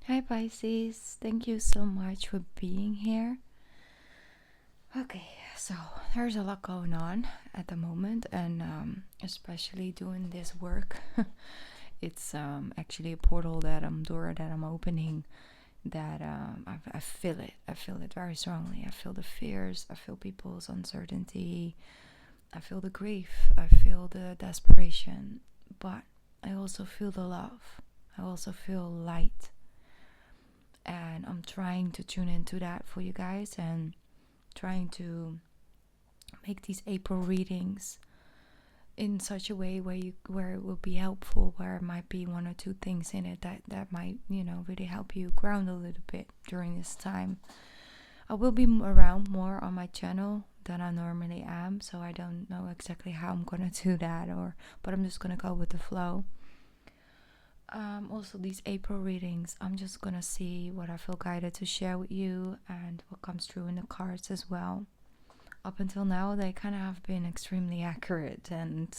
Hi Pisces, thank you so much for being here. Okay, so there's a lot going on at the moment, and especially doing this work. It's actually a portal door that I'm opening. That I feel it. I feel it very strongly. I feel the fears. I feel people's uncertainty. I feel the grief. I feel the desperation. But I also feel the love. I also feel light. And I'm trying to tune into that for you guys and trying to make these April readings in such a way where it will be helpful, where it might be one or two things in it that might, really help you ground a little bit during this time. I will be around more on my channel than I normally am, so I don't know exactly how I'm gonna do that, but I'm just gonna go with the flow. Also, these April readings, I'm just gonna see what I feel guided to share with you and what comes through in the cards as well. Up until now, they kind of have been extremely accurate, and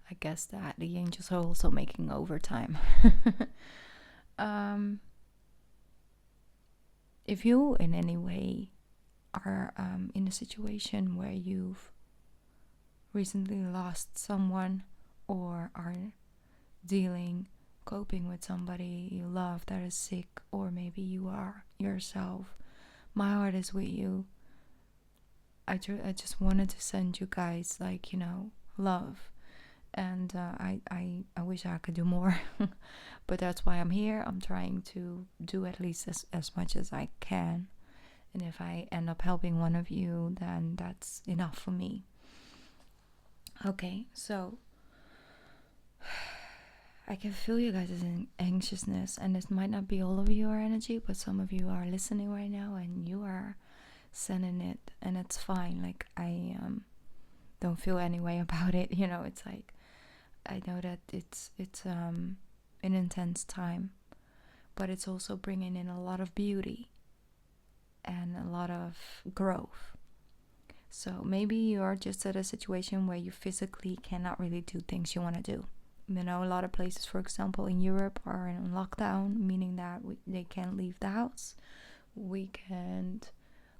I guess that the angels are also making overtime. If you in any way are in a situation where you've recently lost someone or are coping with somebody you love that is sick, or maybe you are yourself, my heart is with you. I just wanted to send you guys love, and I wish I could do more. But that's why I'm here. I'm trying to do at least as much as I can, and if I end up helping one of you, then that's enough for me. Okay, so I can feel you guys' anxiousness, and this might not be all of your energy, but some of you are listening right now and you are sending it, and it's fine. Like, I don't feel any way about it. It's like, I know that it's an intense time, but it's also bringing in a lot of beauty and a lot of growth. So maybe you're just at a situation where you physically cannot really do things you want to do. A lot of places, for example, in Europe are in lockdown, meaning that they can't leave the house. We can't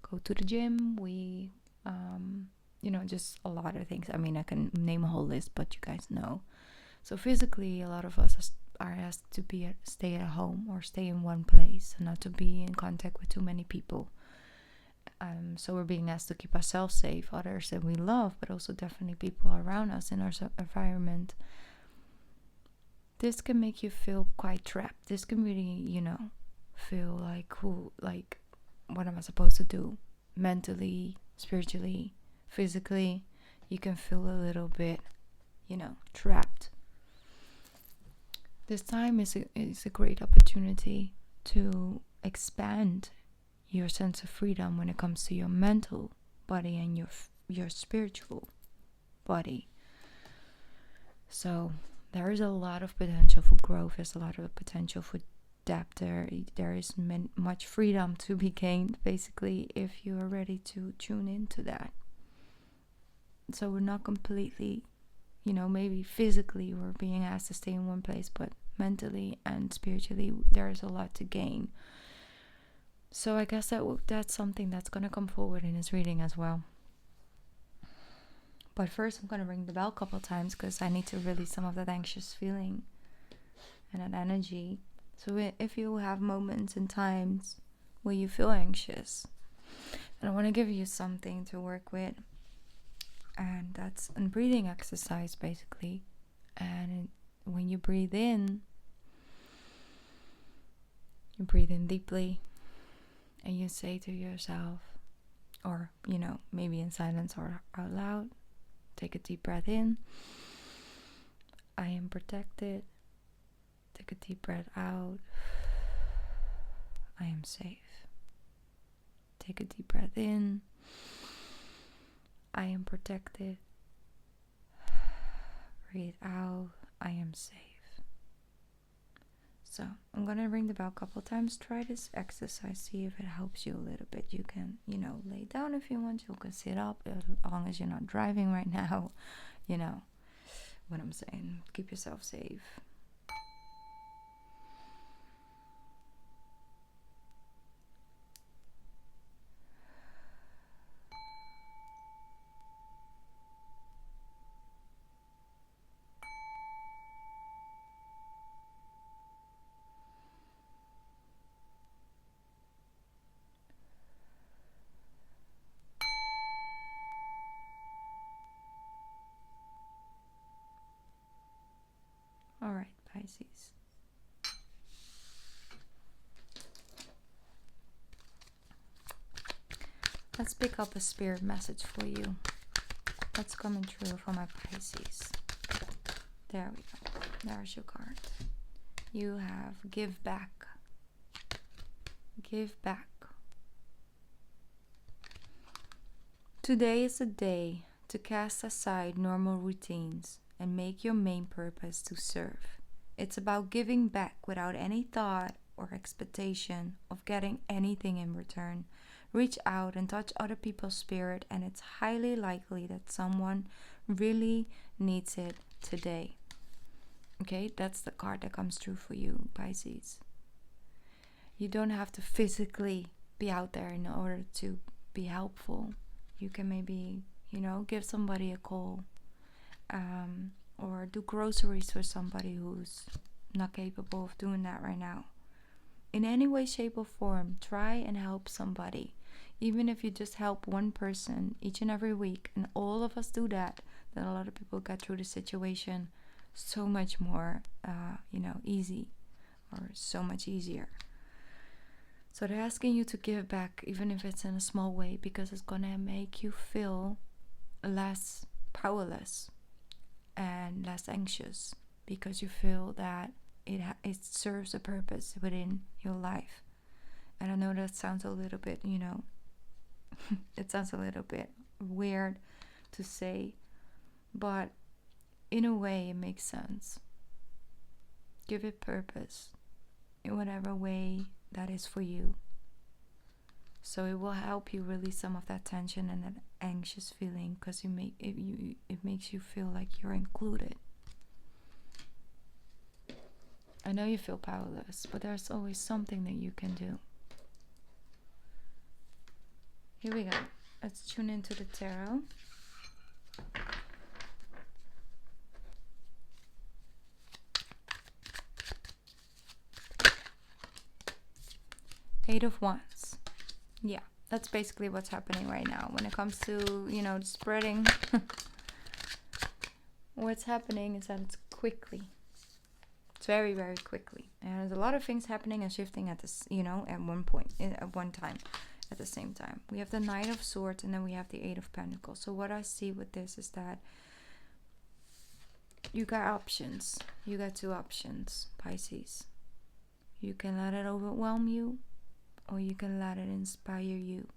go to the gym. We, just a lot of things. I mean, I can name a whole list, but you guys know. So physically, a lot of us are asked to stay at home or stay in one place and not to be in contact with too many people. So we're being asked to keep ourselves safe, others that we love, but also definitely people around us in our environment. This can make you feel quite trapped. This can really, feel like, cool, like, what am I supposed to do? Mentally, spiritually, physically, you can feel a little bit, trapped. This time is a great opportunity to expand your sense of freedom when it comes to your mental body and your spiritual body. So there is a lot of potential for growth. There's a lot of potential for depth. There is much freedom to be gained, basically, if you are ready to tune into that. So we're not completely, maybe physically we're being asked to stay in one place, but mentally and spiritually there is a lot to gain. So I guess that's something that's going to come forward in this reading as well. But first I'm going to ring the bell a couple of times because I need to release some of that anxious feeling and that energy. So if you have moments and times where you feel anxious, then I want to give you something to work with. And that's a breathing exercise, basically. And when you breathe in deeply, and you say to yourself, or maybe in silence or out loud, take a deep breath in. I am protected. Take a deep breath out. I am safe. Take a deep breath in. I am protected. Breathe out. I am safe. So I'm gonna ring the bell a couple times. Try this exercise. See if it helps you a little bit. You can, lay down if you want. You can sit up as long as you're not driving right now. You know what I'm saying. Keep yourself safe. Pisces. Let's pick up a spirit message for you. What's coming true for my Pisces? There we go. There's your card. You have give back. Give back. Today is a day to cast aside normal routines and make your main purpose to serve. It's about giving back without any thought or expectation of getting anything in return. Reach out and touch other people's spirit, and it's highly likely that someone really needs it today. Okay, that's the card that comes true for you, Pisces. You don't have to physically be out there in order to be helpful. You can maybe, give somebody a call, or do groceries for somebody who's not capable of doing that right now. In any way, shape, or form, try and help somebody. Even if you just help one person each and every week, and all of us do that, then a lot of people get through the situation so much more, easy, or so much easier. So they're asking you to give back, even if it's in a small way, because it's gonna make you feel less powerless and less anxious, because you feel that it serves a purpose within your life. And I know that sounds a little bit, it sounds a little bit weird to say, but in a way it makes sense. Give it purpose in whatever way that is for you. So it will help you release some of that tension and that anxious feeling, because it makes you feel like you're included. I know you feel powerless, but there's always something that you can do. Here we go. Let's tune into the tarot. Eight of Wands. Yeah, that's basically what's happening right now when it comes to, the spreading. What's happening is that it's quickly. It's very, very quickly. And there's a lot of things happening and shifting at this, at one point, at one time, at the same time. We have the Knight of Swords, and then we have the Eight of Pentacles. So what I see with this is that you got options. You got two options, Pisces. You can let it overwhelm you, or you can let it inspire you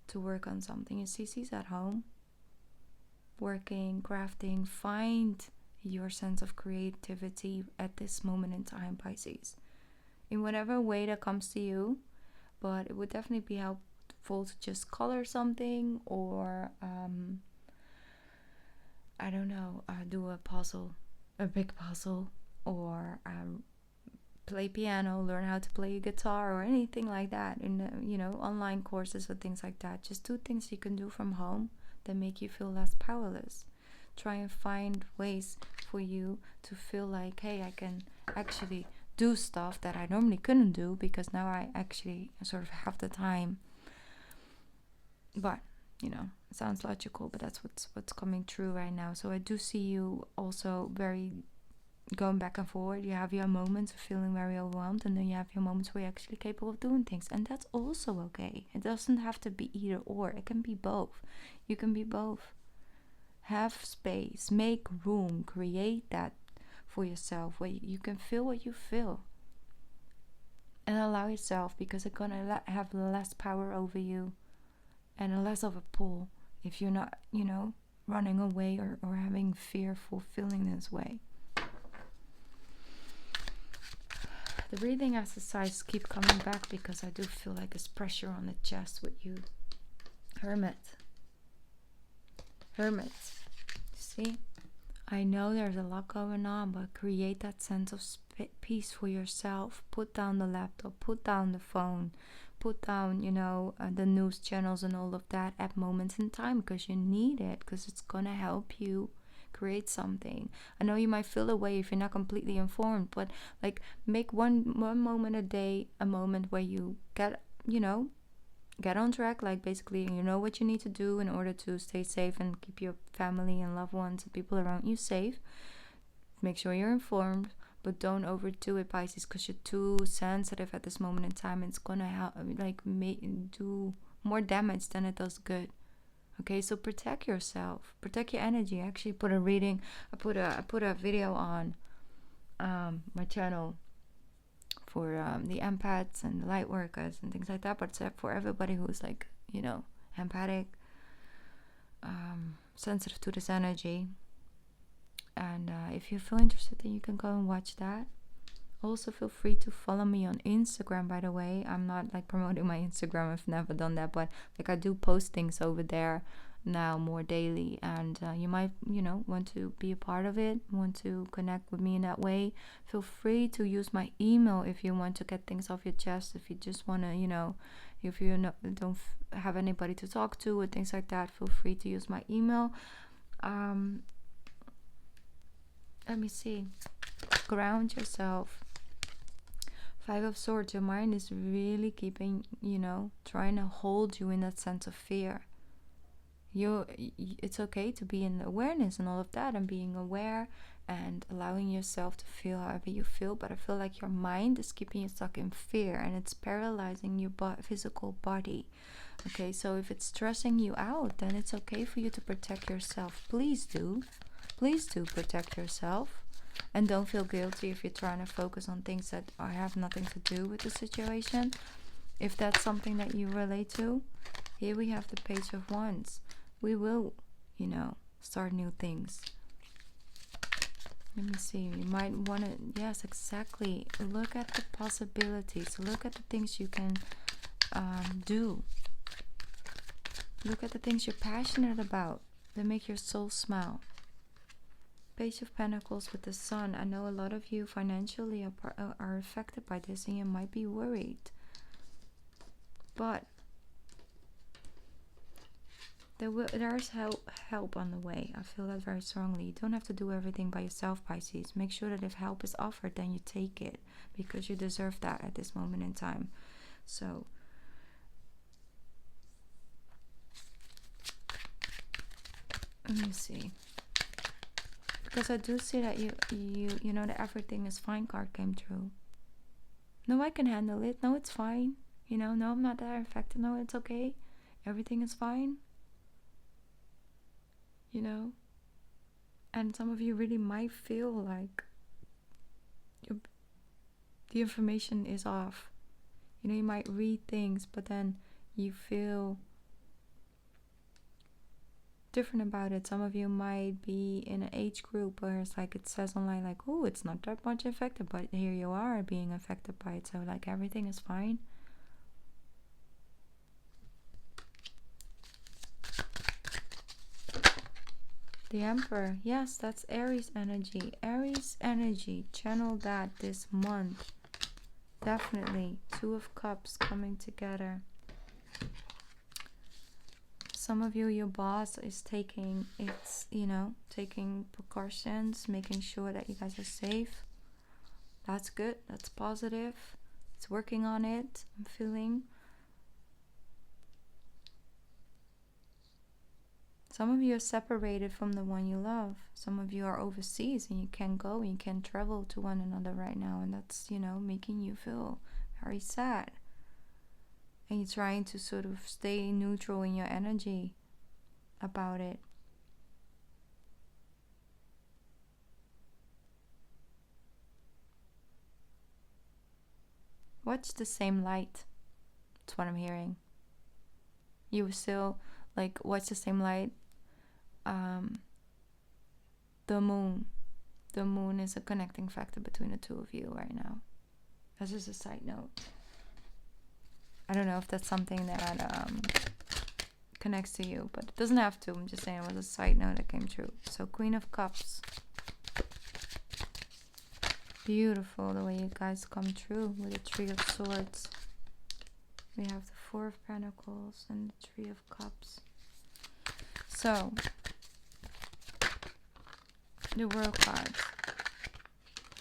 to work on something. You see, she's at home, working, crafting. Find your sense of creativity at this moment in time, Pisces, in whatever way that comes to you. But it would definitely be helpful to just color something, or do a puzzle, a big puzzle, or play piano, learn how to play guitar, or anything like that. In online courses or things like that. Just do things you can do from home that make you feel less powerless. Try and find ways for you to feel like, hey, I can actually do stuff that I normally couldn't do, because now I actually sort of have the time. But it sounds logical, but that's what's coming true right now. So I do see you also very going back and forward. You have your moments of feeling very overwhelmed, and then you have your moments where you're actually capable of doing things, and that's also okay. It doesn't have to be either or. It can be both. You can be both. Have space, make room, create that for yourself where you can feel what you feel, and allow yourself, because it's gonna have less power over you and less of a pull if you're not running away or having fearful feeling this way. The breathing exercise keep coming back, because I do feel like there's pressure on the chest with you. Hermit. See, I know there's a lot going on, but create that sense of peace for yourself. Put down the laptop, put down the phone, put down the news channels and all of that at moments in time, because you need it, because it's gonna help you create something. I know you might feel away if you're not completely informed, but make one moment a day a moment where you get on track, basically what you need to do in order to stay safe and keep your family and loved ones and people around you safe. Make sure you're informed, But don't overdo it, Pisces, because you're too sensitive at this moment in time. It's gonna help, like, do more damage than it does good. Okay, so protect yourself, protect your energy. I actually put a reading, I put a video on my channel for the empaths and the light workers and things like that, but it's for everybody who's like, you know, empathic, sensitive to this energy. And if you feel interested, then you can go and watch that. Also, feel free to follow me on Instagram, by the way. I'm not like promoting my Instagram, I've never done that, but like I do post things over there now more daily, and you might, you know, want to be a part of it, want to connect with me in that way. Feel free to use my email if you want to get things off your chest, if you just want to, you know, if you don't have anybody to talk to or things like that. Feel free to use my email. Let me see. Ground yourself. 5 of Swords. Your mind is really keeping, you know, trying to hold you in that sense of fear. It's okay to be in awareness and all of that, and being aware and allowing yourself to feel however you feel, but I feel like your mind is keeping you stuck in fear, and it's paralyzing your physical body. Okay, so if it's stressing you out, then it's okay for you to protect yourself. Please do protect yourself, and don't feel guilty if you're trying to focus on things that have nothing to do with the situation. If that's something that you relate to, here we have the Page of Wands. We will, you know, start new things. Let me see. You might want to, yes, exactly. Look at the possibilities. Look at the things you can do. Look at the things you're passionate about that make your soul smile. Page of Pentacles with the Sun. I know a lot of you financially are affected by this, and you might be worried. But there's help on the way. I feel that very strongly. You don't have to do everything by yourself, Pisces. Make sure that if help is offered, then you take it, because you deserve that at this moment in time. So let me see, because I do see that you know, the everything is fine card came through. No, I can handle it. No, it's fine. You know, no, I'm not that affected. No, it's okay. Everything is fine. You know, and some of you really might feel like the information is off. You know, you might read things, but then you feel different about it. Some of you might be in an age group where it's like it says online, like, oh, it's not that much affected, but here you are being affected by it. So like everything is fine. The Emperor, yes, that's Aries energy. Aries energy, channel that this month. Definitely. 2 of Cups coming together. Some of you, your boss is taking precautions, making sure that you guys are safe. That's good. That's positive. It's working on it, I'm feeling. Some of you are separated from the one you love. Some of you are overseas and you can't go and you can't travel to one another right now. And that's, you know, making you feel very sad. And you're trying to sort of stay neutral in your energy about it. Watch the same light. That's what I'm hearing. You were still like, watch the same light. The moon. The moon is a connecting factor between the two of you right now. This is a side note. I don't know if that's something that connects to you, but it doesn't have to. I'm just saying it was a side note that came true. So Queen of Cups. Beautiful the way you guys come true with the 3 of Swords. We have the 4 of Pentacles and the 3 of Cups. So, the World cards.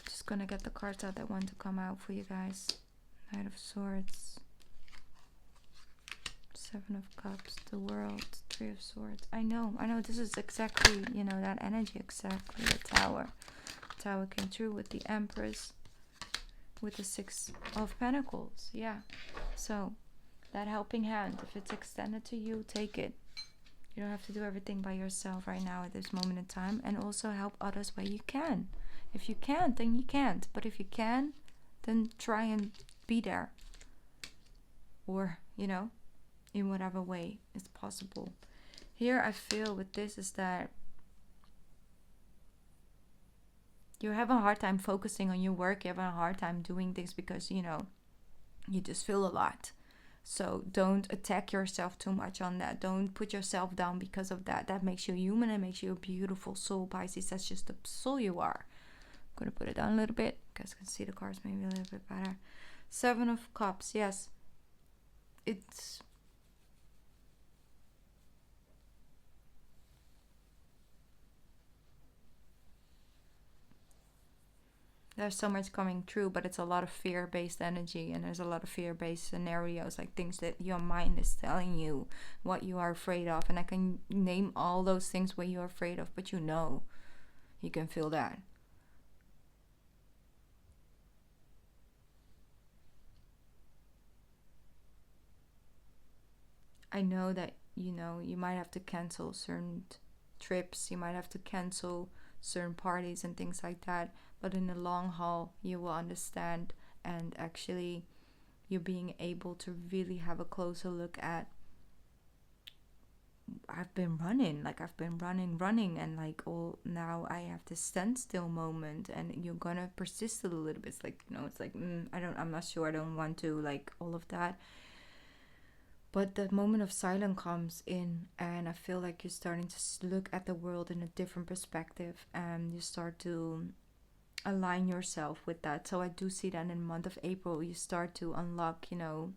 Just gonna get the cards out that want to come out for you guys. Knight of Swords. 7 of Cups. The World. 3 of Swords. I know. This is exactly, you know, that energy exactly. The Tower. Tower came through with the Empress, with the Six of Pentacles. Yeah, so that helping hand, if it's extended to you, take it. You don't have to do everything by yourself right now at this moment in time. And also help others where you can. If you can't, then you can't. But if you can, then try and be there. Or, you know, in whatever way is possible. Here I feel with this is that you're having a hard time focusing on your work. You're having a hard time doing things because, you know, you just feel a lot. So don't attack yourself too much on that. Don't put yourself down because of that. That makes you human and makes you a beautiful soul, Pisces. That's just the soul you are. I'm going to put it down a little bit. You guys can see the cards maybe a little bit better. Seven of Cups. Yes. It's... there's so much coming true, but it's a lot of fear-based energy, and there's a lot of fear-based scenarios, like things that your mind is telling you what you are afraid of. And I can name all those things what you're afraid of, but you know, you can feel that. I know that, you know, you might have to cancel certain trips, you might have to cancel certain parties and things like that, but in the long haul you will understand, and actually you're being able to really have a closer look at, I've been running, and like, oh, now I have this standstill moment, and you're gonna persist a little bit. It's like, you know, it's like, I'm not sure, I don't want to, like, all of that. But the moment of silence comes in, and I feel like you're starting to look at the world in a different perspective, and you start to align yourself with that. So I do see that in the month of April, you start to unlock, you know,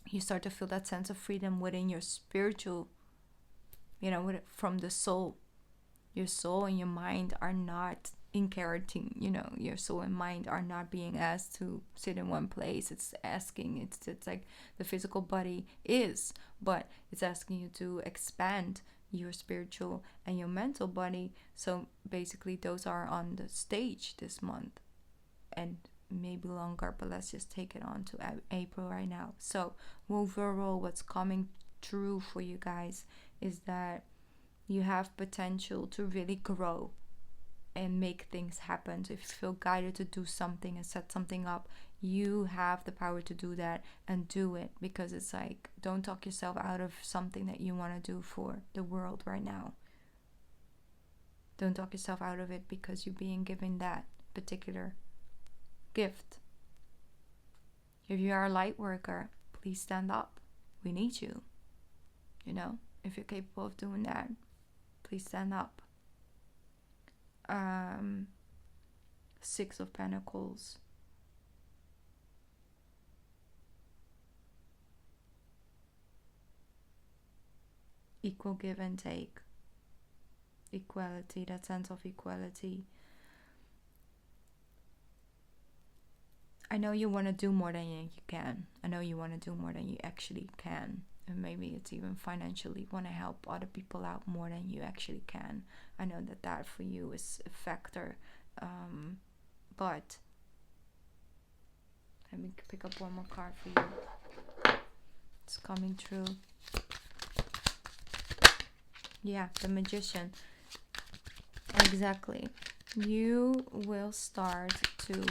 you start to feel that sense of freedom within your spiritual, you know, from the soul. Your soul and your mind are not inheriting, you know, your soul and mind are not being asked to sit in one place. It's asking, it's like the physical body is, but it's asking you to expand your spiritual and your mental body. So basically those are on the stage this month, and maybe longer, but let's just take it on to April right now. So overall, what's coming true for you guys is that you have potential to really grow and make things happen. So if you feel guided to do something and set something up, you have the power to do that, and do it. Because it's like, don't talk yourself out of something that you want to do for the world right now. Don't talk yourself out of it because you're being given that particular gift. If you are a light worker, please stand up. We need you. You know, if you're capable of doing that, please stand up. Six of Pentacles. Equal give and take. Equality, that sense of equality. I know you want to do more than you can. I know you want to do more than you actually can. And maybe it's even financially want to help other people out more than you actually can. I know that for you is a factor. But let me pick up one more card for you. It's coming true. Yeah, the Magician. Exactly. You will start to...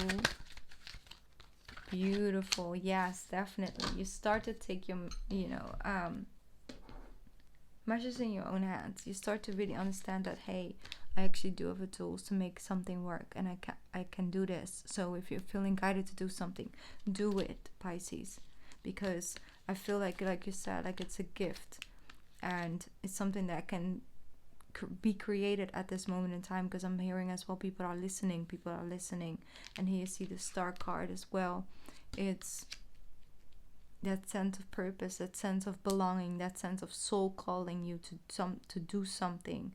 Beautiful. Yes, definitely. You start to take your, you know, measures in your own hands. You start to really understand that, hey, I actually do have the tools to make something work, and I can do this. So if you're feeling guided to do something, do it, Pisces. Because I feel like you said, like it's a gift, and it's something that can be created at this moment in time. Because I'm hearing as well, people are listening, and here you see the Star card as well. It's that sense of purpose, that sense of belonging, that sense of soul calling you to do something.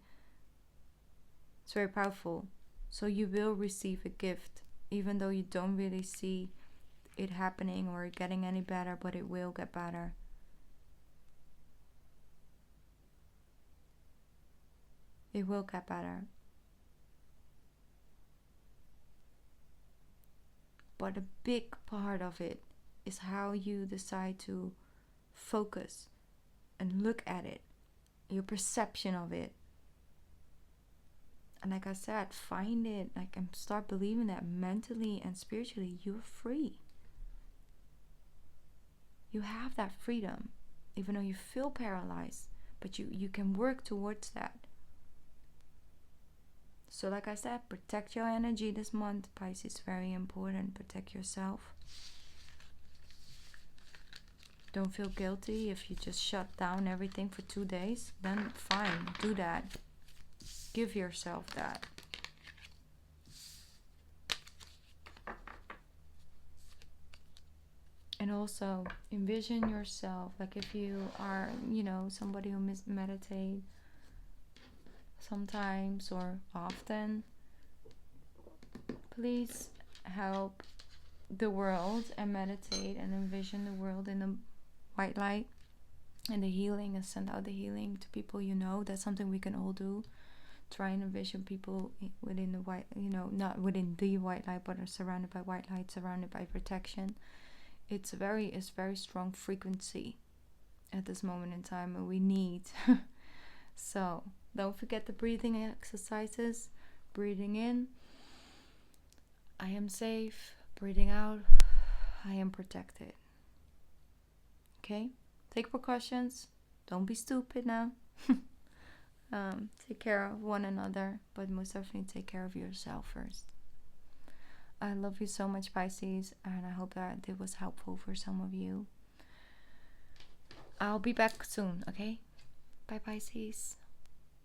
It's very powerful. So you will receive a gift, even though you don't really see it happening or getting any better, but it will get better. It will get better. but a big part of it is how you decide to focus and look at it, your perception of it. And like I said, find it, like, and start believing that mentally and spiritually you're free. You have that freedom, even though you feel paralyzed, but you can work towards that. So like I said, protect your energy this month, Pisces. Very important. Protect yourself. Don't feel guilty if you just shut down everything for 2 days. Then fine, do that. Give yourself that. And also envision yourself, like if you are, somebody who meditate sometimes or often, please help the world and meditate and envision the world in the white light and the healing, and send out the healing to people you know. That's something we can all do. Try and envision people within the white, not within the white light, but are surrounded by white light, surrounded by protection. It's very strong frequency at this moment in time, and we need. So don't forget the breathing exercises. Breathing in, I am safe. Breathing out, I am protected. Okay? Take precautions. Don't be stupid now. Take care of one another, but most definitely take care of yourself first. I love you so much, Pisces, and I hope that it was helpful for some of you. I'll be back soon, okay? Bye, Pisces.